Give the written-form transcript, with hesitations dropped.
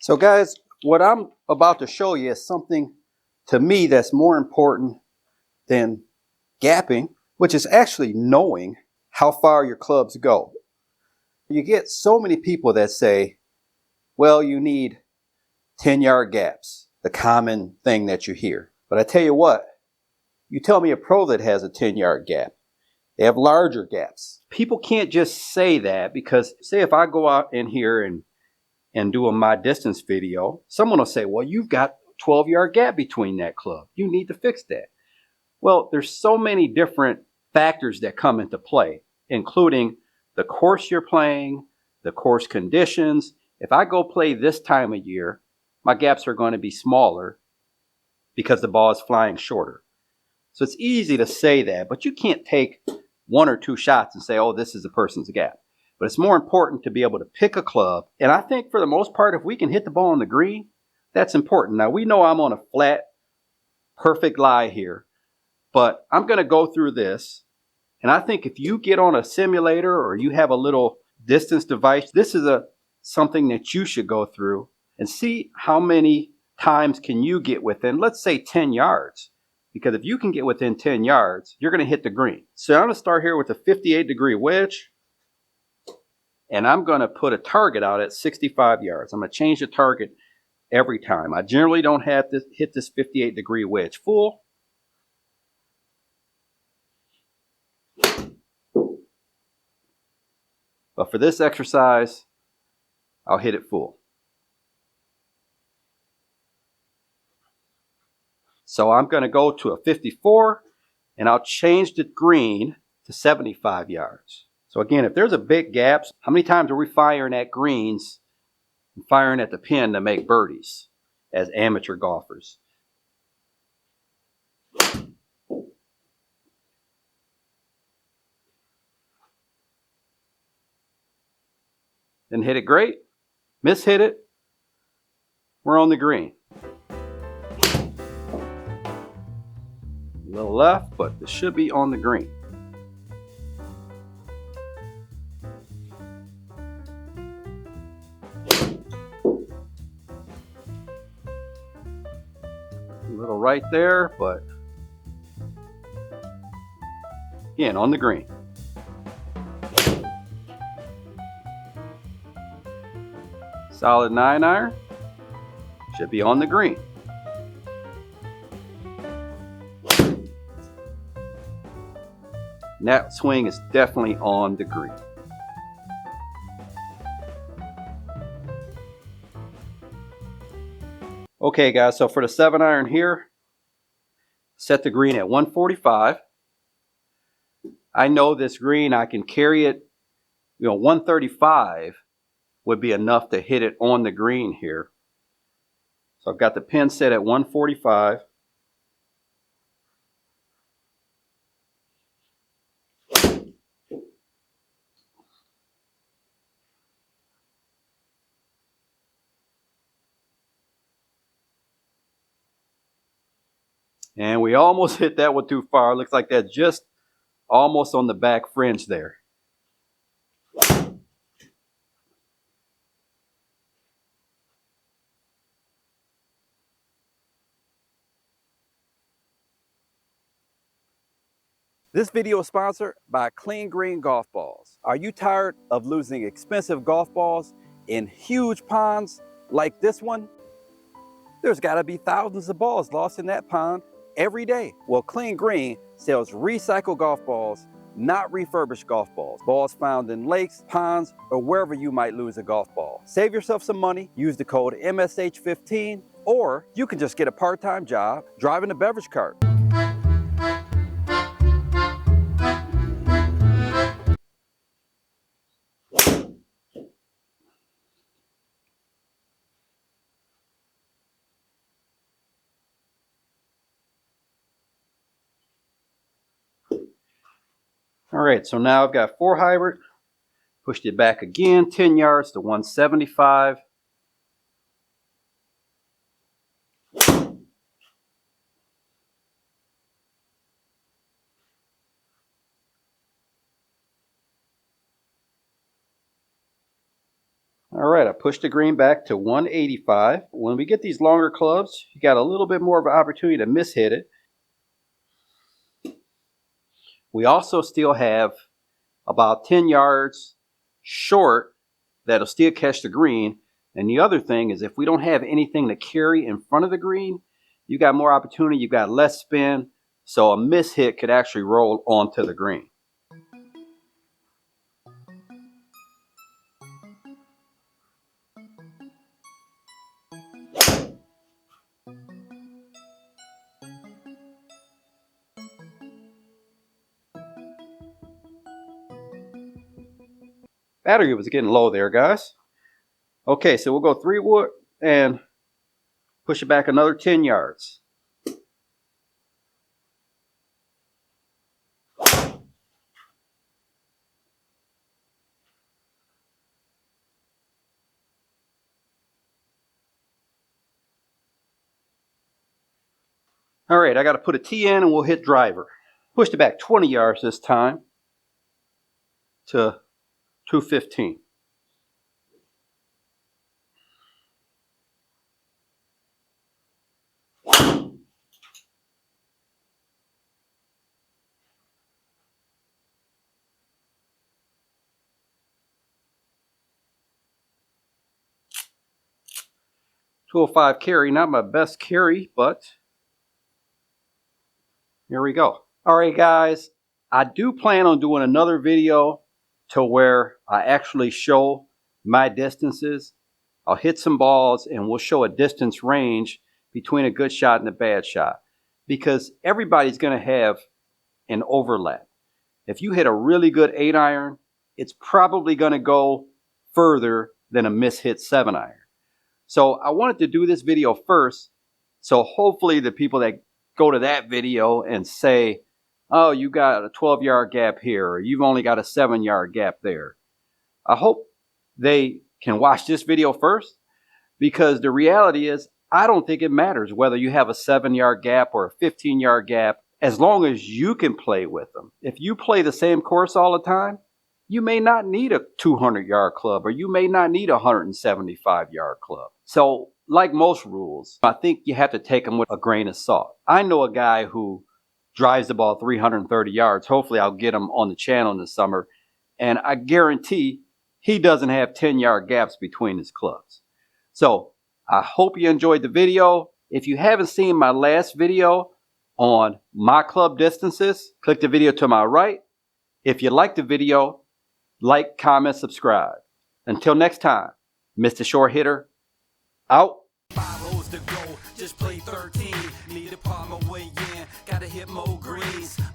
So guys, what I'm about to show you is something to me that's more important than gapping, which is actually knowing how far your clubs go. You get so many people that say, well, you need 10-yard gaps, the common thing that you hear. But I tell you what, you tell me a pro that has a 10-yard gap. They have larger gaps. People can't just say that because, say if I go out in here and do a my distance video, someone will say, well, you've got a 12-yard gap between that club. You need to fix that. Well, there's so many different factors that come into play, including the course you're playing, the course conditions. If I go play this time of year, my gaps are going to be smaller because the ball is flying shorter. So it's easy to say that, but you can't take one or two shots and say, oh, this is a person's gap. But it's more important to be able to pick a club. And I think for the most part, if we can hit the ball on the green, that's important. Now, we know I'm on a flat, perfect lie here, but I'm going to go through this. And I think if you get on a simulator or you have a little distance device, this is something that you should go through and see how many times can you get within, let's say 10 yards. Because if you can get within 10 yards, you're going to hit the green. So I'm going to start here with a 58-degree wedge. And I'm going to put a target out at 65 yards. I'm going to change the target every time. I generally don't have to hit this 58-degree wedge full. But for this exercise, I'll hit it full. So I'm going to go to a 54, and I'll change the green to 75 yards. So again, if there's a big gap, how many times are we firing at greens and firing at the pin to make birdies as amateur golfers? Didn't hit it great, mishit it, we're on the green. A little left, but this should be on the green. A little right there, but again, on the green. Solid 9-iron, should be on the green. And that swing is definitely on the green. Okay guys, so for the 7-iron here, set the green at 145. I know this green, I can carry it, 135 would be enough to hit it on the green here. So I've got the pin set at 145. And we almost hit that one too far. Looks like that's just almost on the back fringe there. This video is sponsored by Clean Green Golf Balls. Are you tired of losing expensive golf balls in huge ponds like this one? There's got to be thousands of balls lost in that pond every day. Well, Clean Green sells recycled golf balls, not refurbished golf balls. Balls found in lakes, ponds, or wherever you might lose a golf ball. Save yourself some money, use the code MSH15, or you can just get a part-time job driving a beverage cart. All right, so now I've got 4 hybrid, pushed it back again, 10 yards to 175. All right. right, I pushed the green back to 185. When we get these longer clubs, you got a little bit more of an opportunity to mishit it. We also still have about 10 yards short that'll still catch the green. And the other thing is, if we don't have anything to carry in front of the green, you got more opportunity, you got less spin, so a mishit could actually roll onto the green. Battery was getting low there, guys. Okay, so we'll go 3 wood and push it back another 10 yards. All right, I got to put a tee in and we'll hit driver. Pushed it back 20 yards this time to 215. .205 carry, not my best carry, but here we go. All right, guys, I do plan on doing another video to where I actually show my distances. I'll hit some balls and we'll show a distance range between a good shot and a bad shot, because everybody's going to have an overlap. If you hit a really good 8-iron, it's probably going to go further than a mishit 7-iron. So I wanted to do this video first, so hopefully the people that go to that video and say, oh, you got a 12-yard gap here, or you've only got a 7-yard gap there, I hope they can watch this video first, because the reality is I don't think it matters whether you have a 7-yard gap or a 15-yard gap, as long as you can play with them. If you play the same course all the time, you may not need a 200-yard club, or you may not need a 175-yard club. So, like most rules, I think you have to take them with a grain of salt. I know a guy who drives the ball 330 yards. Hopefully I'll get him on the channel in the summer. And I guarantee he doesn't have 10-yard gaps between his clubs. So, I hope you enjoyed the video. If you haven't seen my last video on my club distances, click the video to my right. If you like the video, like, comment, subscribe. Until next time, Mr. Short Hitter, out. 5 holes to go, just play 13. Need a palm away, yeah. Gotta hit more greens.